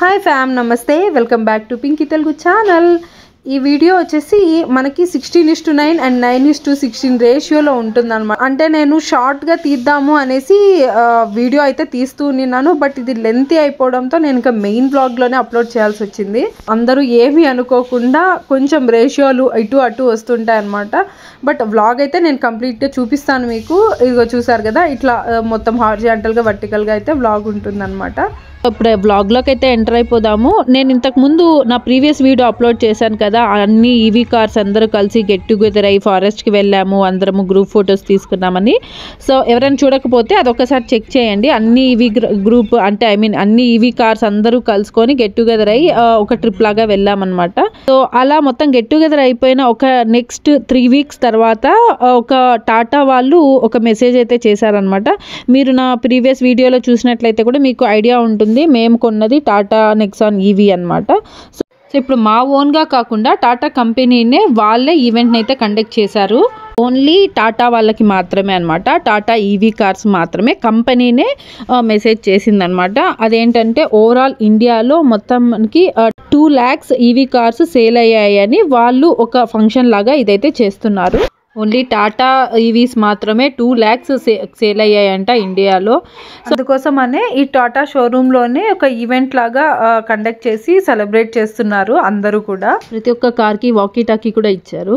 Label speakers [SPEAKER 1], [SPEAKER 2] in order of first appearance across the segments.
[SPEAKER 1] Hi ఫ్యామ్, నమస్తే, welcome back to Pinky Telugu channel. ఈ వీడియో వచ్చేసి మనకి 16:9 అండ్ 9:16 రేషియోలో ఉంటుందన్నమాట. అంటే నేను షార్ట్గా తీద్దాము అనేసి వీడియో అయితే తీస్తూ ఉన్నాను, బట్ ఇది లెంతీ అయిపోవడంతో నేను ఇంకా మెయిన్ బ్లాగ్లోనే అప్లోడ్ చేయాల్సి వచ్చింది. అందరూ ఏమీ అనుకోకుండా కొంచెం రేషియోలు ఇటు అటు వస్తుంటాయి అన్నమాట. బట్ వ్లాగ్ అయితే నేను కంప్లీట్గా చూపిస్తాను మీకు. ఇదిగో చూసారు కదా, ఇట్లా మొత్తం హారిజాంటల్గా వర్టికల్గా అయితే వ్లాగ్ ఉంటుందన్నమాట. ఇప్పుడు వ్లాగ్లోకి అయితే ఎంటర్ అయిపోదాము. నేను ఇంతకు ముందు నా ప్రీవియస్ వీడియో అప్లోడ్ చేశాను కదా, అన్ని ఈవీ కార్స్ అందరూ కలిసి గెట్ టుగెదర్ అయ్యి ఫారెస్ట్కి వెళ్ళాము, అందరము గ్రూప్ ఫొటోస్ తీసుకున్నామని. సో ఎవరైనా చూడకపోతే అదొకసారి చెక్ చేయండి. అన్ని ఈవీ గ్రూప్ అంటే అన్ని ఈవీ కార్స్ అందరూ కలుసుకొని గెట్ టుగెదర్ అయ్యి ఒక ట్రిప్ లాగా వెళ్ళామన్నమాట. సో అలా మొత్తం గెట్ టుగెదర్ అయిపోయిన ఒక నెక్స్ట్ 3 weeks తర్వాత ఒక టాటా వాళ్ళు ఒక మెసేజ్ అయితే చేశారనమాట. మీరు నా ప్రీవియస్ వీడియోలో చూసినట్లయితే కూడా మీకు ఐడియా ఉంటుంది, మేము కొన్నది టాటా నెక్సాన్ ఈవీ అనమాట. సో ఇప్పుడు మా ఓన్గా కాకుండా టాటా కంపెనీనే వాళ్ళే ఈవెంట్ని అయితే కండక్ట్ చేశారు. ఓన్లీ టాటా వాళ్ళకి మాత్రమే అనమాట, టాటా ఈవీ కార్స్ మాత్రమే కంపెనీనే మెసేజ్ చేసిందనమాట. అదేంటంటే ఓవరాల్ ఇండియాలో మొత్తం మనకి 2 lakhs ఈవీ కార్స్ సేల్ అయ్యాయని వాళ్ళు ఒక ఫంక్షన్ లాగా ఇదైతే చేస్తున్నారు. ఓన్లీ టాటా ఈవీస్ మాత్రమే 2 lakhs సేల్ అయ్యాయంట ఇండియాలో. సో అందుకోసమనే ఈ టాటా షోరూంలోనే ఒక ఈవెంట్ లాగా కండక్ట్ చేసి సెలబ్రేట్ చేస్తున్నారు అందరూ కూడా. ప్రతి ఒక్క కార్కి వాకీ టాకీ కూడా ఇచ్చారు.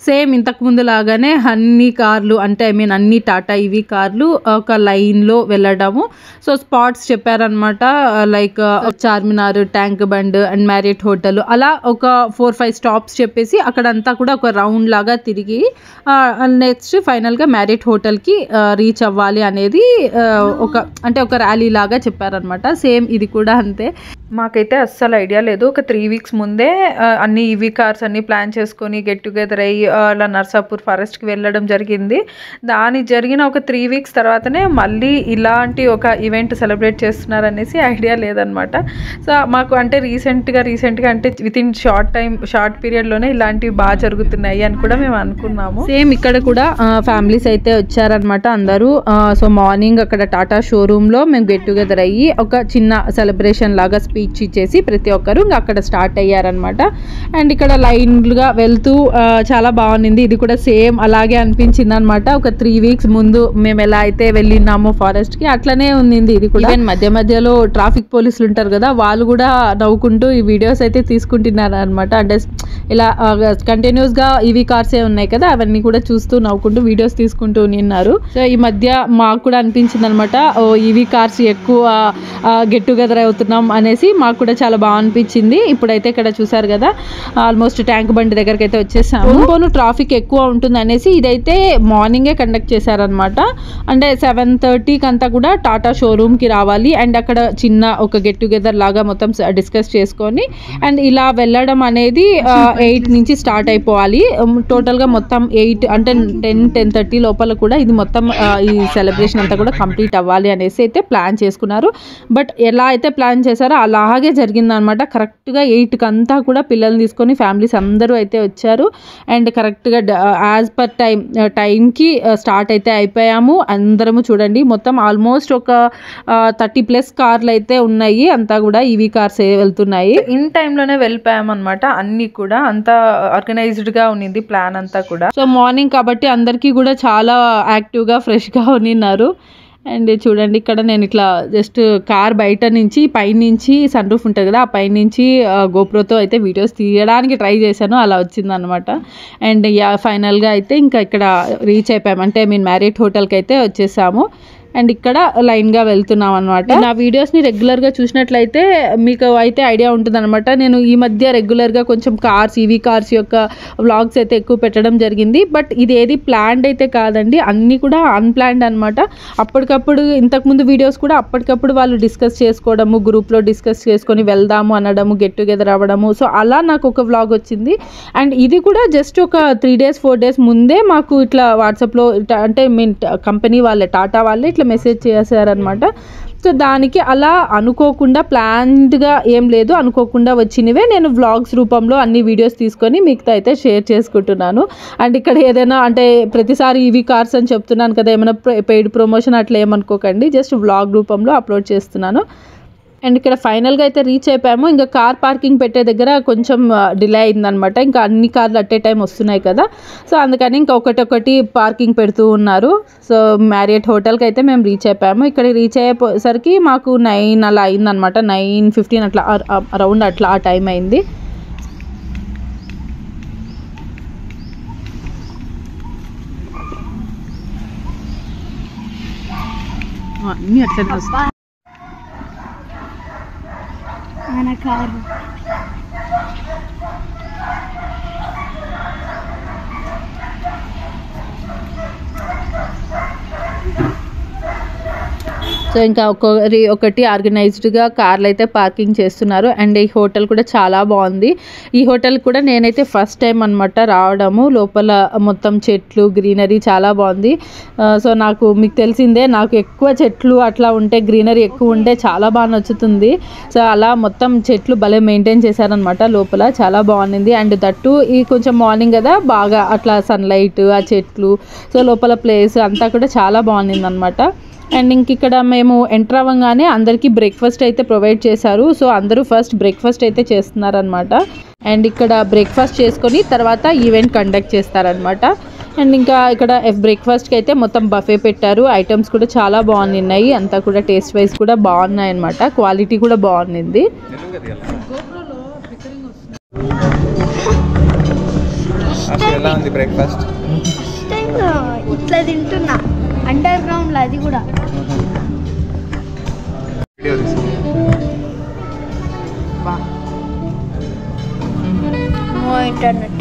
[SPEAKER 1] సేమ్ ఇంతకు ముందు లాగానే అన్ని కార్లు అంటే అన్ని టాటా ఈవీ కార్లు ఒక లైన్లో వెళ్ళడము. సో స్పాట్స్ చెప్పారనమాట, like Charminar, tank bund and Marriott hotel, అలా ఒక 4-5 స్టాప్స్ చెప్పేసి అక్కడంతా కూడా ఒక రౌండ్ లాగా తిరిగి నెక్స్ట్ ఫైనల్గా మ్యారియట్ హోటల్కి రీచ్ అవ్వాలి అనేది ఒక ర్యాలీ లాగా చెప్పారనమాట. సేమ్ ఇది కూడా అంతే. మాకైతే అస్సలు ఐడియా లేదు. ఒక 3 weeks ముందే అన్ని ఈవీ కార్స్ అన్ని ప్లాన్ చేసుకొని గెట్ టుగెదర్ అయ్యి అలా నర్సాపూర్ ఫారెస్ట్కి వెళ్ళడం జరిగింది. జరిగిన ఒక 3 weeks తర్వాతనే మళ్ళీ ఇలాంటి ఒక ఈవెంట్ సెలబ్రేట్ చేస్తున్నారు అనేసి ఐడియా లేదనమాట. సో మాకు అంటే రీసెంట్గా అంటే వితిన్ షార్ట్ పీరియడ్లోనే ఇలాంటివి బాగా జరుగుతున్నాయి అని కూడా మేము అనుకున్నాము. సేమ్ ఇక్కడ కూడా ఫ్యామిలీస్ అయితే వచ్చారనమాట అందరూ. సో మార్నింగ్ అక్కడ టాటా షోరూంలో మేము గెట్ టుగెదర్ అయ్యి ఒక చిన్న సెలబ్రేషన్ లాగా స్పీచ్ ఇచ్చేసి ప్రతి ఒక్కరు అక్కడ స్టార్ట్ అయ్యారనమాట. అండ్ ఇక్కడ లైన్లుగా వెళ్తూ చాలా బాగుంది. ఇది కూడా సేమ్ అలాగే అనిపించింది అనమాట. ఒక 3 weeks ముందు మేము ఎలా అయితే వెళ్ళినామో ఫారెస్ట్ కి అట్లనే ఉంది ఇది కూడా. మధ్యలో ట్రాఫిక్ పోలీసులు ఉంటారు కదా, వాళ్ళు కూడా నవ్వుకుంటూ ఈ వీడియోస్ అయితే తీసుకుంటున్నారు అనమాట. అంటే ఇలా కంటిన్యూస్ గా ఈవీ కార్సే ఉన్నాయి కదా, అవన్నీ కూడా చూస్తూ నవ్వుకుంటూ వీడియోస్ తీసుకుంటూ ఉన్నారు. సో ఈ మధ్య మాకు కూడా అనిపించింది అనమాట, ఈవీ కార్స్ ఎక్కువ గెట్ టుగెదర్ అవుతున్నాం అనేసి మాకు కూడా చాలా బాగా అనిపించింది. ఇప్పుడైతే ఇక్కడ చూసారు కదా, ఆల్మోస్ట్ ట్యాంక్ బండి దగ్గరికి అయితే వచ్చేసాము. ట్రాఫిక్ ఎక్కువ ఉంటుంది అనేసి ఇదైతే మార్నింగే కండక్ట్ చేశారనమాట. అంటే 7:30కి అంతా కూడా టాటా షోరూమ్కి రావాలి అండ్ అక్కడ చిన్న ఒక గెట్ టుగెదర్ లాగా మొత్తం డిస్కస్ చేసుకొని అండ్ ఇలా వెళ్ళడం అనేది 8 నుంచి స్టార్ట్ అయిపోవాలి. టోటల్గా మొత్తం 8 అంటే 10-10:30 లోపల కూడా ఇది మొత్తం ఈ సెలబ్రేషన్ అంతా కూడా కంప్లీట్ అవ్వాలి అనేసి అయితే ప్లాన్ చేసుకున్నారు. బట్ ఎలా అయితే ప్లాన్ చేశారో అలాగే జరిగిందనమాట. కరెక్ట్గా 8కి అంతా కూడా పిల్లల్ని తీసుకొని ఫ్యామిలీస్ అందరూ అయితే వచ్చారు అండ్ కరెక్ట్గా యాజ్ పర్ టైంకి స్టార్ట్ అయితే అయిపోయాము. అందరము చూడండి, మొత్తం ఆల్మోస్ట్ ఒక 30+ కార్లు అయితే ఉన్నాయి, అంతా కూడా ఈవీ కార్స్ వెళ్తున్నాయి. ఇన్ టైంలోనే వెళ్ళిపోయాము అనమాట. అన్ని కూడా అంతా ఆర్గనైజ్డ్గా ఉన్నింది ప్లాన్ అంతా కూడా. సో మార్నింగ్ కాబట్టి అందరికీ కూడా చాలా యాక్టివ్గా ఫ్రెష్గా ఉన్నారు. అండ్ చూడండి, ఇక్కడ నేను ఇట్లా జస్ట్ కార్ బయట నుంచి పైనుంచి సన్ రూఫ్ ఉంటుంది కదా, ఆ పైనుంచి గోప్రోతో అయితే వీడియోస్ తీయడానికి ట్రై చేశాను, అలా వచ్చిందనమాట. అండ్ ఫైనల్గా అయితే ఇంకా ఇక్కడ రీచ్ అయిపోయాము, అంటే మ్యారియట్ హోటల్కి అయితే వచ్చేసాము. అండ్ ఇక్కడ లైన్గా వెళ్తున్నాం అనమాట. నా వీడియోస్ని రెగ్యులర్గా చూసినట్లయితే మీకు అయితే ఐడియా ఉంటుంది అనమాట. నేను ఈ మధ్య రెగ్యులర్గా కొంచెం ఈవీ కార్స్ యొక్క వ్లాగ్స్ అయితే ఎక్కువ పెట్టడం జరిగింది. బట్ ఇది ఏది ప్లాన్డ్ అయితే కాదండి, అన్నీ కూడా అన్ప్లాన్డ్ అనమాట. అప్పటికప్పుడు ఇంతకుముందు వీడియోస్ కూడా అప్పటికప్పుడు వాళ్ళు డిస్కస్ చేసుకోవడము, గ్రూప్లో డిస్కస్ చేసుకొని వెళ్దాము అనడము, గెట్ టుగెదర్ అవ్వడము. సో అలా నాకు ఒక వ్లాగ్ వచ్చింది. అండ్ ఇది కూడా జస్ట్ ఒక 3 days 4 days ముందే మాకు ఇట్లా వాట్సాప్లో అంటే కంపెనీ వాళ్ళే టాటా వాళ్ళే ఇట్లా మెసేజ్ చేశారనమాట. సో దానికి అలా అనుకోకుండా ప్లాన్డ్గా ఏం లేదు, అనుకోకుండా వచ్చినవే నేను వ్లాగ్స్ రూపంలో అన్ని వీడియోస్ తీసుకొని మీతో అయితే షేర్ చేసుకుంటున్నాను. అండ్ ఇక్కడ ఏదైనా అంటే ప్రతిసారి ఈవీ కార్స్ అని చెప్తున్నాను కదా, ఏమైనా పెయిడ్ ప్రమోషన్ అట్లా ఏమనుకోకండి, జస్ట్ వ్లాగ్ రూపంలో అప్లోడ్ చేస్తున్నాను. అండ్ ఇక్కడ ఫైనల్గా అయితే రీచ్ అయిపోయాము. ఇంకా కార్ పార్కింగ్ పెట్టే దగ్గర కొంచెం డిలే అయిందనమాట, ఇంకా అన్ని కార్లు అట్ ఏ టైం వస్తున్నాయి కదా, సో అందుకని ఇంకా ఒకటి పార్కింగ్ పెడుతూ ఉన్నారు. సో మ్యారియట్ హోటల్కి అయితే మేము రీచ్ అయిపోయాము. ఇక్కడ రీచ్ అయ్యేసరికి మాకు 9 అలా అయిందనమాట, 9:15 అట్లా అరౌండ్ అట్లా ఆ టైం అయింది. అన్నీ అట్లా
[SPEAKER 2] మన కారు
[SPEAKER 1] సో ఇంకా ఒకటి ఆర్గనైజ్డ్గా కార్లు అయితే పార్కింగ్ చేస్తున్నారు. అండ్ ఈ హోటల్ కూడా చాలా బాగుంది. ఈ హోటల్ కూడా నేనైతే ఫస్ట్ టైం అనమాట రావడము. లోపల మొత్తం చెట్లు గ్రీనరీ చాలా బాగుంది. సో మీకు తెలిసిందే, నాకు ఎక్కువ చెట్లు అట్లా ఉంటే గ్రీనరీ ఎక్కువ ఉంటే చాలా బాగా నచ్చుతుంది. సో అలా మొత్తం చెట్లు భలే మెయింటైన్ చేశారనమాట లోపల, చాలా బాగుంది. అండ్ దట్టు ఈ కొంచెం మార్నింగ్ కదా, బాగా అట్లా సన్లైట్, ఆ చెట్లు, సో లోపల ప్లేస్ అంతా కూడా చాలా బాగుంది అనమాట. అండ్ ఇంక ఇక్కడ మేము ఎంటర్ అవ్వగానే అందరికీ బ్రేక్ఫాస్ట్ అయితే ప్రొవైడ్ చేశారు. సో అందరూ ఫస్ట్ బ్రేక్ఫాస్ట్ అయితే చేస్తున్నారనమాట. అండ్ ఇక్కడ బ్రేక్ఫాస్ట్ చేసుకొని తర్వాత ఈవెంట్ కండక్ట్ చేస్తారనమాట. అండ్ ఇంకా ఇక్కడ బ్రేక్ఫాస్ట్కి అయితే మొత్తం బఫే పెట్టారు. ఐటమ్స్ కూడా చాలా బాగున్నాయి, అంతా కూడా టేస్ట్ వైజ్ కూడా బాగున్నాయి అనమాట, క్వాలిటీ కూడా బాగుంది.
[SPEAKER 2] బ్రేక్ఫాస్ట్ ఇట్లా తింటున్నా, అండర్ గ్రౌండ్ అది కూడా ఇంటర్నెట్.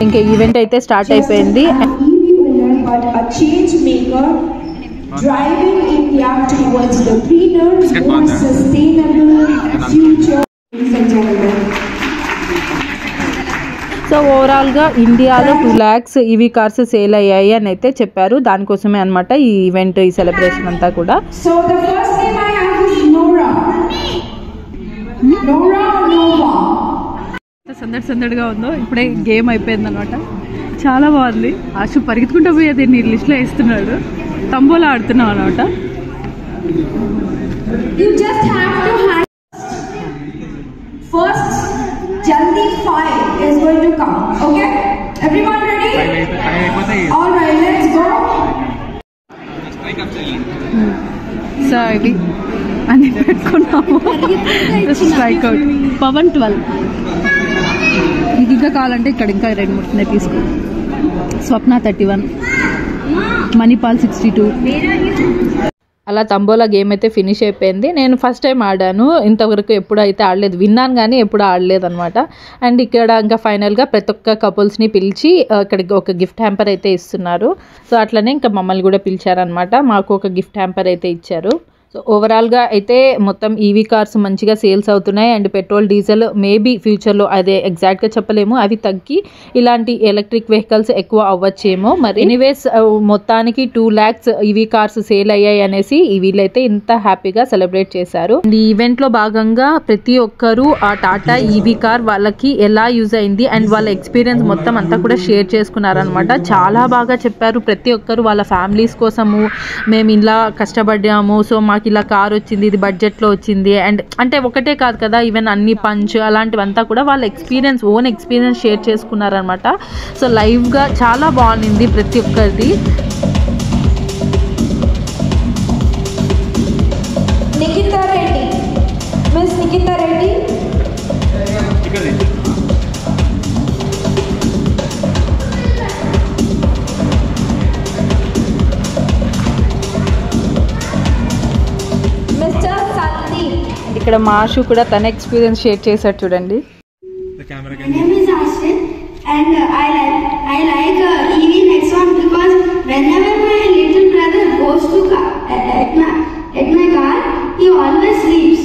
[SPEAKER 1] ఇంకా ఈవెంట్ అయితే స్టార్ట్ అయిపోయింది.
[SPEAKER 3] Driving India towards the greener, more sustainable future.
[SPEAKER 1] So ఓవరాల్గా ఇండియాలో 2 lakhs ఈవీ కార్స్ సేల్ అయ్యాయి అని అయితే చెప్పారు. దానికోసమే అనమాట ఈ ఈవెంట్, ఈ సెలబ్రేషన్ అంతా కూడా.
[SPEAKER 3] So the first name I have is Nora. Nova.
[SPEAKER 1] సందడిగా ఉందో, ఇప్పుడే గేమ్ అయిపోయింది అనమాట, చాలా బాగుంది. ఆశు పరిగెత్తుకుంటూ పోయి అది నీ లిస్ట్లో వేస్తున్నాడు, తంబోలా ఆడుతున్నాం అనమాట.
[SPEAKER 3] You just have to hand first. Jaldi 5 is going to come. Okay, everyone ready? All right, let's go.
[SPEAKER 1] So ఇవి అన్ని పెట్టుకున్నాము. Strike out Pavan 12. మీకు ఇంకా కావాలంటే ఇక్కడ ఇంకా 2-3 తీసుకో. స్వప్న 31, మణిపాల్ 62. అలా తంబోలా గేమ్ అయితే ఫినిష్ అయిపోయింది. నేను ఫస్ట్ టైం ఆడాను, ఇంతవరకు ఎప్పుడు అయితే ఆడలేదు, విన్నాను కానీ ఎప్పుడు ఆడలేదు అనమాట. అండ్ ఇక్కడ ఇంకా ఫైనల్గా ప్రతి ఒక్క కపుల్స్ని పిలిచి ఇక్కడికి ఒక గిఫ్ట్ హ్యాంపర్ అయితే ఇస్తున్నారు. సో అట్లనే ఇంకా మమ్మల్ని కూడా పిలిచారనమాట, మాకు ఒక గిఫ్ట్ హ్యాంపర్ అయితే ఇచ్చారు. సో ఓవరాల్గా అయితే మొత్తం ఈవీ కార్స్ మంచిగా సేల్స్ అవుతున్నాయి. అండ్ పెట్రోల్ డీజిల్ మేబీ ఫ్యూచర్లో అదే ఎగ్జాక్ట్గా చెప్పలేము, అవి తగ్గి ఇలాంటి ఎలక్ట్రిక్ వెహికల్స్ ఎక్కువ అవ్వచ్చేమో మరి. ఎనీవేస్ మొత్తానికి 2 lakhs ఈవీ కార్స్ సేల్ అయ్యాయి అనేసి వీళ్ళైతే ఇంత హ్యాపీగా సెలబ్రేట్ చేశారు. ఈ ఈవెంట్లో భాగంగా ప్రతి ఒక్కరూ ఆ టాటా ఈవీ కార్ వాళ్ళకి ఎలా యూజ్ అయింది అండ్ వాళ్ళ ఎక్స్పీరియన్స్ మొత్తం అంతా కూడా షేర్ చేసుకున్నారనమాట. చాలా బాగా చెప్పారు ప్రతి ఒక్కరు, వాళ్ళ ఫ్యామిలీస్ కోసము మేము ఇలా కష్టపడ్డాము, సో మాకు ఇలా కార్ వచ్చింది, ఇది బడ్జెట్లో వచ్చింది. అండ్ అంటే ఒకటే కాదు కదా, ఈవెన్ అన్ని పంచ్ అలాంటివంతా కూడా వాళ్ళ ఎక్స్పీరియన్స్, ఓన్ ఎక్స్పీరియన్స్ షేర్ చేసుకున్నారనమాట. సో లైవ్గా చాలా బాగుంది ప్రతి ఒక్కరిది.
[SPEAKER 3] Nikita Reddy, Miss Nikita Reddy.
[SPEAKER 1] ఇక్కడ మాషు కూడా తన ఎక్స్పీరియన్స్ షేర్ చేశాడు చూడండి.
[SPEAKER 2] My name is Ashwin and I like EV next one because whenever my little brother goes to at my car, he always sleeps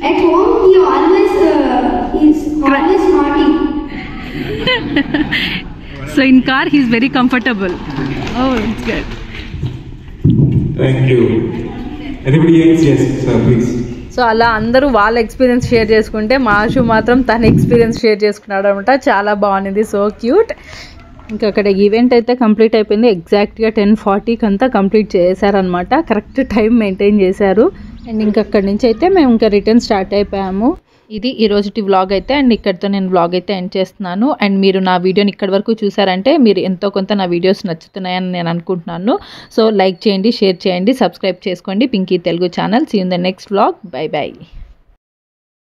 [SPEAKER 2] At home, he always is always naughty.
[SPEAKER 1] So in car he is very comfortable. Oh, it's good.
[SPEAKER 4] Thank you. Anybody else? Yes, sir, please.
[SPEAKER 1] So అలా అందరూ వాళ్ళ experience share చేసుకుంటే మాషు మాత్రం తన experience share చేసుకున్నాడు అనమాట. చాలా బాగుంది, సో క్యూట్. ఇంకా అక్కడ ఈవెంట్ అయితే కంప్లీట్ అయిపోయింది. ఎగ్జాక్ట్గా 10:40కి అంతా కంప్లీట్ చేశారనమాట. కరెక్ట్ టైం మెయింటైన్ చేశారు. అండ్ ఇంకా అక్కడి నుంచి అయితే మేము ఇంకా రిటర్న్ స్టార్ట్ అయిపోయాము. ఇది ఈరోజుటి వ్లాగ్ అయితే. అండ్ ఇక్కడితో నేను వ్లాగ్ అయితే ఎండ్ చేస్తున్నాను. అండ్ మీరు నా వీడియోని ఇక్కడి వరకు చూసారంటే మీరు ఎంతో కొంత నా వీడియోస్ నచ్చుతున్నాయని నేను అనుకుంటున్నాను. సో లైక్ చేయండి, షేర్ చేయండి, సబ్స్క్రైబ్ చేసుకోండి Pinky Telugu channel. See you in the next vlog. Bye by.